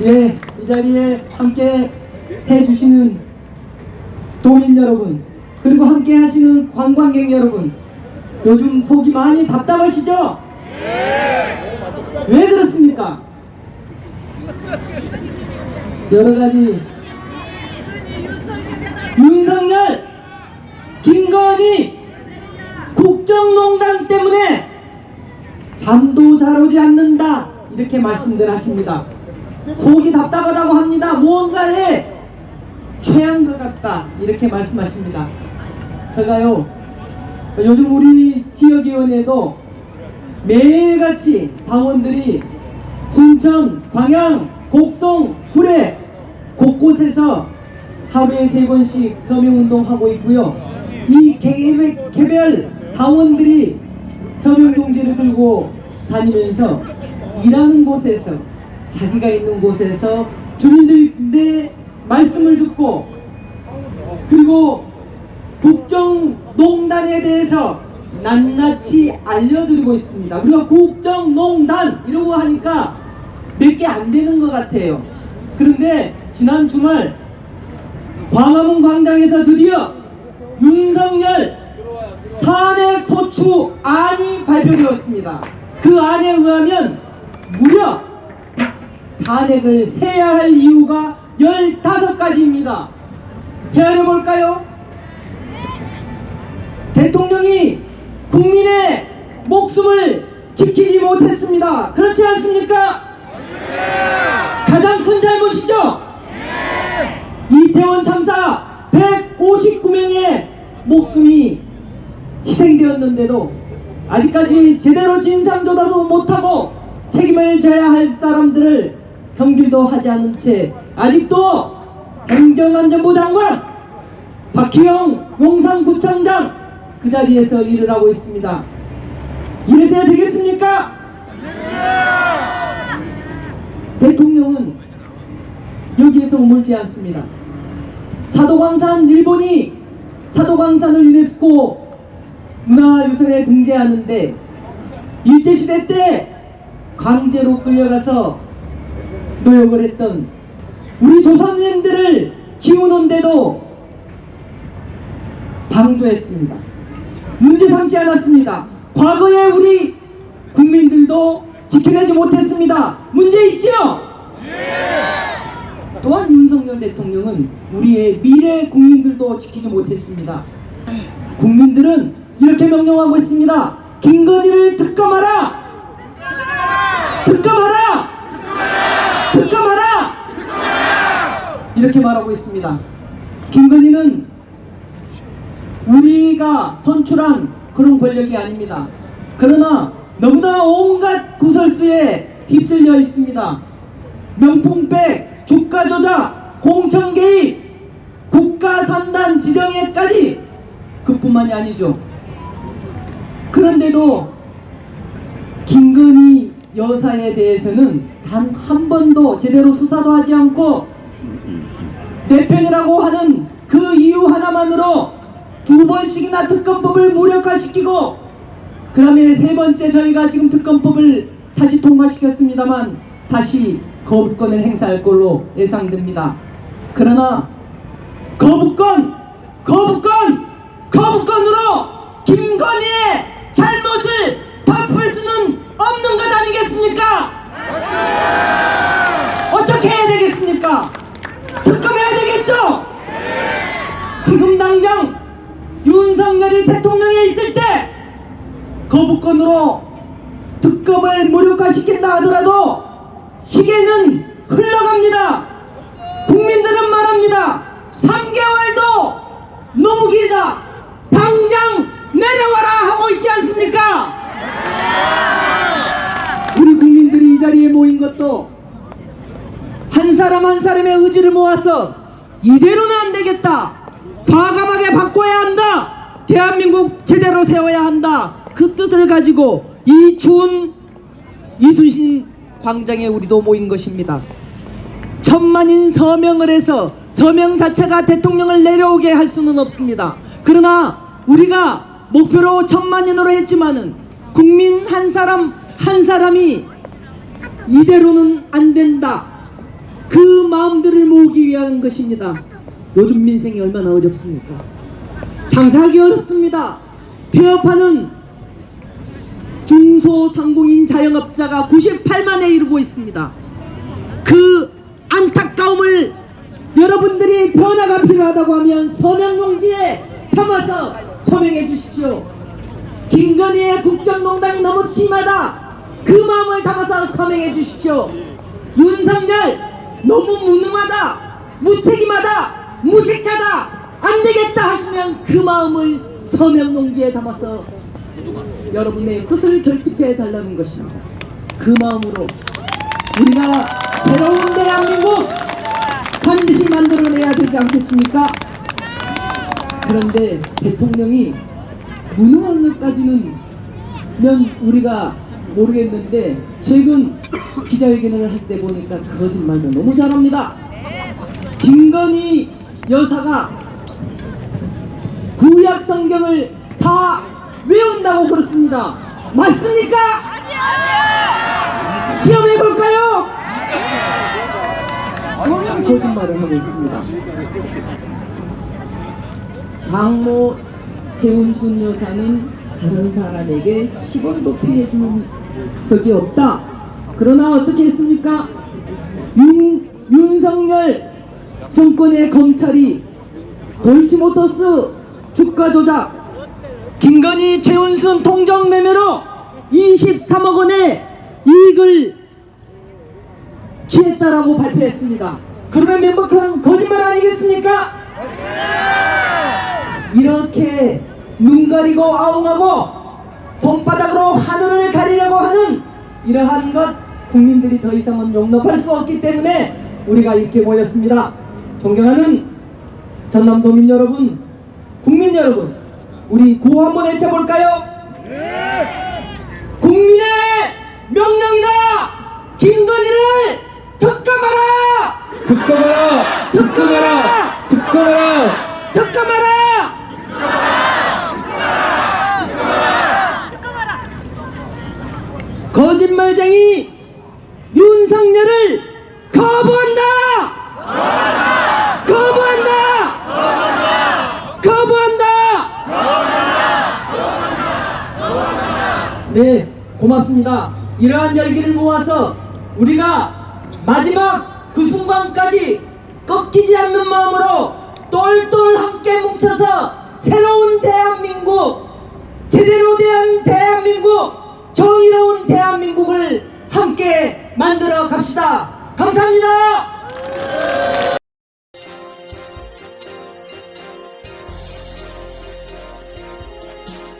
예, 이 자리에 함께 해주시는 도민 여러분, 그리고 함께 하시는 관광객 여러분, 요즘 속이 많이 답답하시죠? 왜 그렇습니까? 여러가지 윤석열, 김건희 국정농단 때문에 잠도 잘 오지 않는다, 이렇게 말씀들 하십니다. 속이 답답하다고 합니다. 무언가에 취한 것 같다, 이렇게 말씀하십니다. 제가요, 요즘 우리 지역위원회도 매일같이 당원들이 순천, 광양, 곡성, 구례 곳곳에서 하루에 3번씩 서명운동하고 있고요. 이 개별 당원들이 서명동지를 들고 다니면서 일하는 곳에서, 자기가 있는 곳에서 주민들의 말씀을 듣고, 그리고 국정농단에 대해서 낱낱이 알려드리고 있습니다. 우리가 국정농단 이러고 하니까 몇 개 안 되는 것 같아요. 그런데 지난 주말 광화문 광장에서 드디어 윤석열 탄핵 소추 안이 발표되었습니다. 그 안에 의하면 무려 탄핵을 해야 할 이유가 15가지입니다. 헤아려 볼까요? 대통령이 국민의 목숨을 지키지 못했습니다. 그렇지 않습니까? 가장 큰 잘못이죠? 이태원 참사 159명의 목숨이 희생되었는데도 아직까지 제대로 진상조사도 못하고 책임을 져야 할 사람들을 경질도 하지 않은 채 아직도 행정안전부 장관, 박희영 용산구청장 그 자리에서 일을 하고 있습니다. 이래서야 되겠습니까? 대통령은 여기에서 머물지 않습니다. 사도광산, 일본이 사도광산을 유네스코 문화유산에 등재하는데 일제시대 때 강제로 끌려가서 노역을 했던 우리 조선인들을 지우는데도 방조했습니다. 문제 삼지 않았습니다. 과거에 우리 국민들도 지켜내지 못했습니다. 문제 있죠? 또한 윤석열 대통령은 우리의 미래 국민들도 지키지 못했습니다. 국민들은 이렇게 명령하고 있습니다. 김건희를 특검하라! 특검하라! 특검하라! 이렇게 말하고 있습니다. 김건희는 우리가 선출한 그런 권력이 아닙니다. 그러나 너무나 온갖 구설수에 휩쓸려 있습니다. 명품백, 주가 조작, 공천 개입, 국가 산단 지정에까지 그뿐만이 아니죠. 그런데도 김건희 여사에 대해서는 단 한 번도 제대로 수사도 하지 않고 내 편이라고 하는 그 이유 하나만으로 2번씩이나 특검법을 무력화시키고, 그 다음에 3번째 저희가 지금 특검법을 다시 통과시켰습니다만 다시 거부권을 행사할 걸로 예상됩니다. 그러나 거부권으로 김건희의 잘못을 덮을 수는 없는 것 아니겠습니까? 어떻게 해야 되겠습니까? 특검해야 되겠죠? 지금 당장 윤석열이 대통령에 있을 때 거부권으로 특검을 무력화시킨다 하더라도 시계는 흘러갑니다. 국민들은 말합니다. 3개월도 너무 길다. 당장 내려와라 하고 있지 않습니까? 우리 국민들이 이 자리에 모인 것도 한 사람 한 사람의 의지를 모아서 이대로는 안 되겠다, 과감하게 바꿔야 한다, 대한민국 제대로 세워야 한다, 그 뜻을 가지고 이 추운 이순신 광장에 우리도 모인 것입니다. 1000만인 서명을 해서 서명 자체가 대통령을 내려오게 할 수는 없습니다. 그러나 우리가 목표로 1000만인으로 했지만은 국민 한 사람 한 사람이 이대로는 안 된다, 그 마음들을 모으기 위한 것입니다. 요즘 민생이 얼마나 어렵습니까? 장사하기 어렵습니다. 폐업하는 중소상공인 자영업자가 98만에 이르고 있습니다. 그 안타까움을 여러분들이 변화가 필요하다고 하면 서명용지에 담아서 서명해 주십시오. 김건희의 국정농단이 너무 심하다. 그 마음을 담아서 서명해 주십시오. 윤석열 너무 무능하다, 무책임하다, 무식하다, 안 되겠다 하시면 그 마음을 서명용지에 담아서 여러분의 뜻을 결집해 달라는 것입니다. 그 마음으로 우리가 새로운 대한민국 반드시 만들어내야 되지 않겠습니까? 그런데 대통령이 무능한 것까지는 우리가 모르겠는데 최근 기자회견을 할 때 보니까 거짓말도 너무 잘합니다. 김건희 여사가 구약 성경을 다 외운다고 그렇습니다. 맞습니까? 아니요! 시험해 볼까요? 거짓말을 하고 있습니다. 장모 최은순 여사는 다른 사람에게 10원도 피해주는 적이 없다. 그러나 어떻게 했습니까? 윤석열 정권의 검찰이 도이치모터스 주가 조작, 김건희 최은순 통정 매매로 23억 원의 이익을 취했다라고 발표했습니다. 그러면 명백한 거짓말 아니겠습니까? 이렇게 눈 가리고 아웅하고 손바닥으로 하늘을 가리려고 하는 이러한 것 국민들이 더 이상은 용납할 수 없기 때문에 우리가 이렇게 모였습니다. 존경하는 전남도민 여러분, 국민 여러분, 우리 구호 한번 외쳐볼까요? 국민의 명령이다! 김건희를 특검하라! 특검하라! 특검하라! 특검하라! 특검하라! 거짓말쟁이 윤석열을 거부한다! 거부한다! 거부한다! 네, 고맙습니다. 이러한 열기를 모아서 우리가 마지막 그 순간까지 꺾이지 않는 마음으로 똘똘 함께 뭉쳐서 새로운 대한민국, 제대로 된 대한민국, 정의로운 대한민국을 함께 만들어 갑시다. 감사합니다.